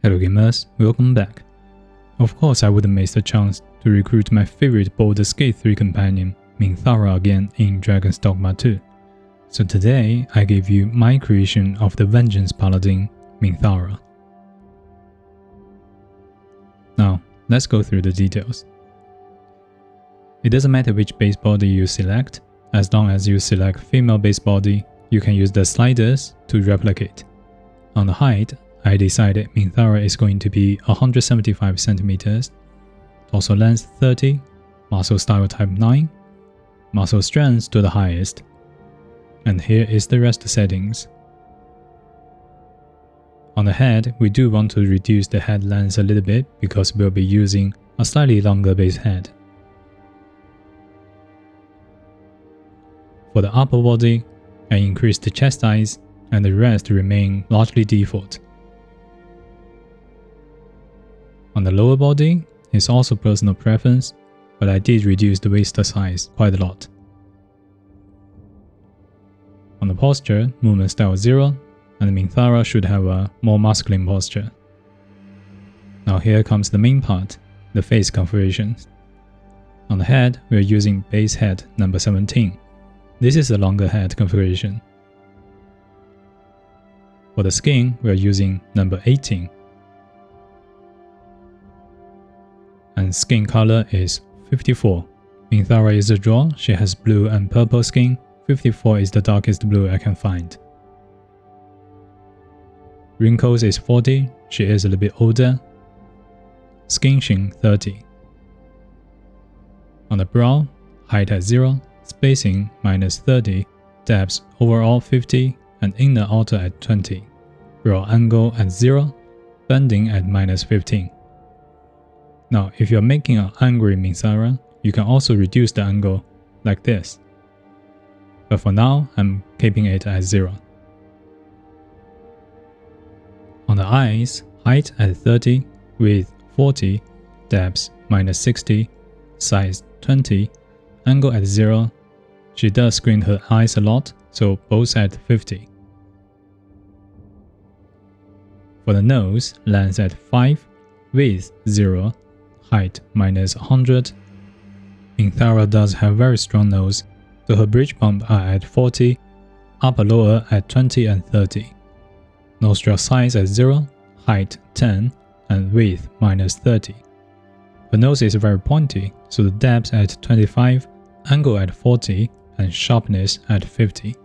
Hello gamers, welcome back. Of course I wouldn't miss the chance to recruit my favorite Baldur 3 companion, Minthara again in Dragon's Dogma 2. So today I give you my creation of the Vengeance Paladin, Minthara. Now, let's go through the details. It doesn't matter which base body you select, as long as you select female base body, you can use the sliders to replicate. On the height, I decided Minthara is going to be 175 cm, torso length 30, muscle style type 9, muscle strength to the highest. And here is the rest settings. On the head, we do want to reduce the head length a little bit because we'll be using a slightly longer base head. For the upper body, I increased the chest size and the rest remain largely default. On the lower body, it's also personal preference, but I did reduce the waist size quite a lot. On the posture, movement style 0, and Minthara should have a more masculine posture. Now here comes the main part, the face configurations. On the head, we are using base head number 17. This is a longer head configuration. For the skin, we are using number 18. And skin color is 54. Minthara is a draw, she has blue and purple skin. 54 is the darkest blue I can find. Wrinkles is 40, she is a little bit older. Skin sheen 30. On the brow, height at 0, spacing -30, depth overall 50, and inner outer at 20. Brow angle at 0, bending at -15. Now, if you're making an angry Minthara, you can also reduce the angle like this. But for now, I'm keeping it at 0. On the eyes, height at 30, width 40, depth -60, size 20, angle at 0. She does squint her eyes a lot, so both at 50. For the nose, length at 5, width 0, height -100. Minthara does have very strong nose, so her bridge bump are at 40, upper lower at 20 and 30. Nostril size at 0, height 10, and width -30. The nose is very pointy, so the depth at 25, angle at 40, and sharpness at 50.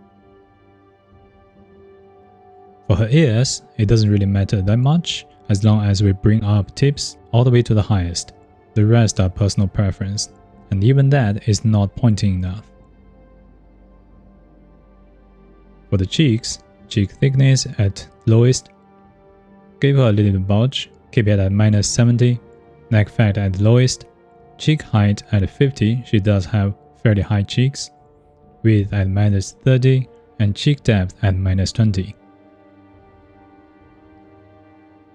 For her ears, it doesn't really matter that much, as long as we bring up tips all the way to the highest. The rest are personal preference, and even that is not pointy enough. For the cheeks, cheek thickness at lowest, give her a little bulge, keep it at -70, neck fat at lowest, cheek height at 50, she does have fairly high cheeks, width at -30, and cheek depth at -20.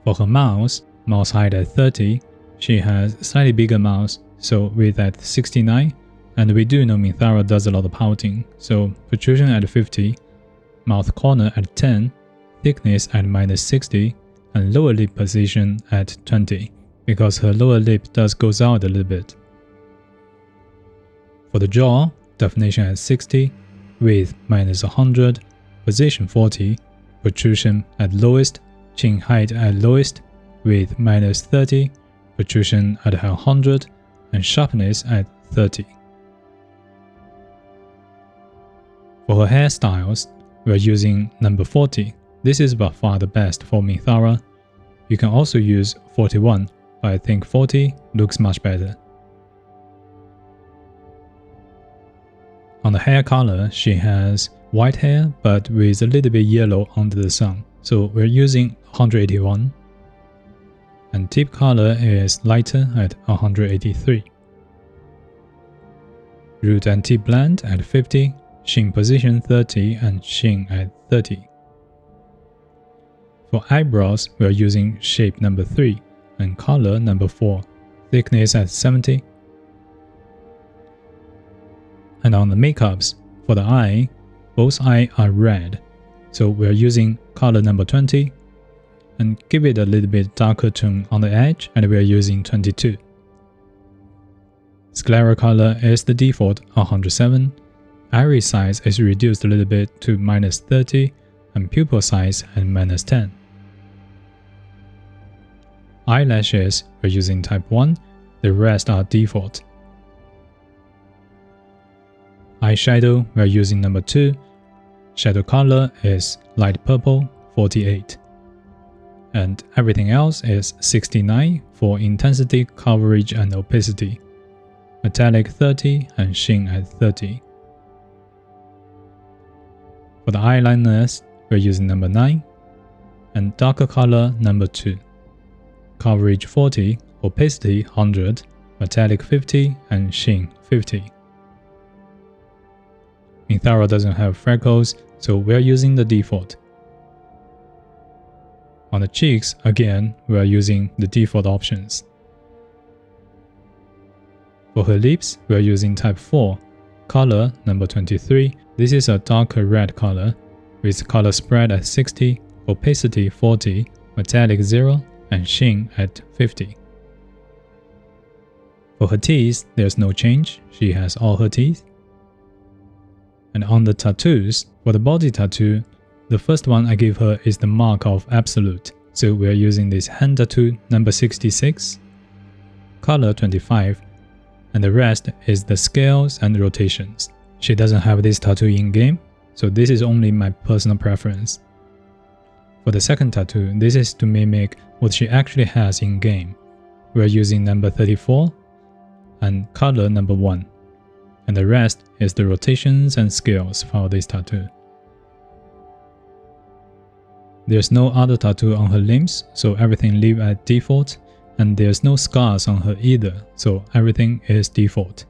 For her mouth height at 30, she has slightly bigger mouth, so width at 69, and we do know Minthara does a lot of pouting, so protrusion at 50, mouth corner at 10, thickness at -60, and lower lip position at 20, because her lower lip does goes out a little bit. For the jaw, definition at 60, width -100, position 40, protrusion at lowest, chin height at lowest, width -30, protrusion at 100, and sharpness at 30. For her hairstyles, we are using number 40. This is by far the best for Minthara. You can also use 41, but I think 40 looks much better. On the hair color, she has white hair but with a little bit yellow under the sun, so we're using 181. And tip color is lighter at 183. Root and tip blend at 50, sheen position 30, and sheen at 30. For eyebrows, we are using shape number 3 and color number 4, thickness at 70. And on the makeups, for the eye, both eyes are red, so we are using color number 20. and give it a little bit darker tone on the edge, and we are using 22. Sclera color is the default 107, iris size is reduced a little bit to -30, and pupil size at -10. Eyelashes, we're using type 1, the rest are default. Eyeshadow, we're using number 2, shadow color is light purple 48. And everything else is 69 for intensity, coverage and opacity, metallic 30 and sheen at 30. For the eyeliners, we're using number 9 and darker color number 2. Coverage 40, opacity 100, metallic 50 and sheen 50. Minthara doesn't have freckles, so we're using the default. On the cheeks, again, we are using the default options. For her lips, we are using type 4, color number 23. This is a darker red color, with color spread at 60, opacity 40, metallic 0, and sheen at 50. For her teeth, there's no change, she has all her teeth. And on the tattoos, for the body tattoo, the first one I give her is the mark of absolute, so we are using this hand tattoo number 66, color 25, and the rest is the scales and rotations. She doesn't have this tattoo in game, so this is only my personal preference. For the second tattoo, this is to mimic what she actually has in game. We are using number 34 and color number 1, and the rest is the rotations and scales for this tattoo. There's no other tattoo on her limbs, so everything leave at default, and there's no scars on her either, so everything is default.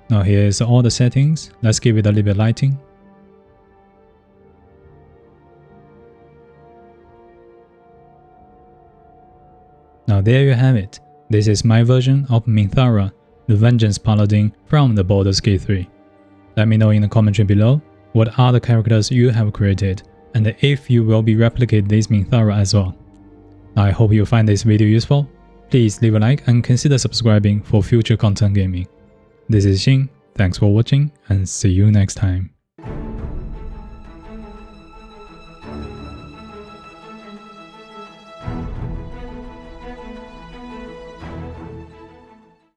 Now here is all the settings, let's give it a little bit lighting. Now there you have it, this is my version of Minthara, the Vengeance Paladin from the Baldur's Gate 3. Let me know in the commentary below what other characters you have created, and if you will be replicate this Minthara as well. I hope you find this video useful. Please leave a like and consider subscribing for future content gaming. This is Xin, thanks for watching and see you next time.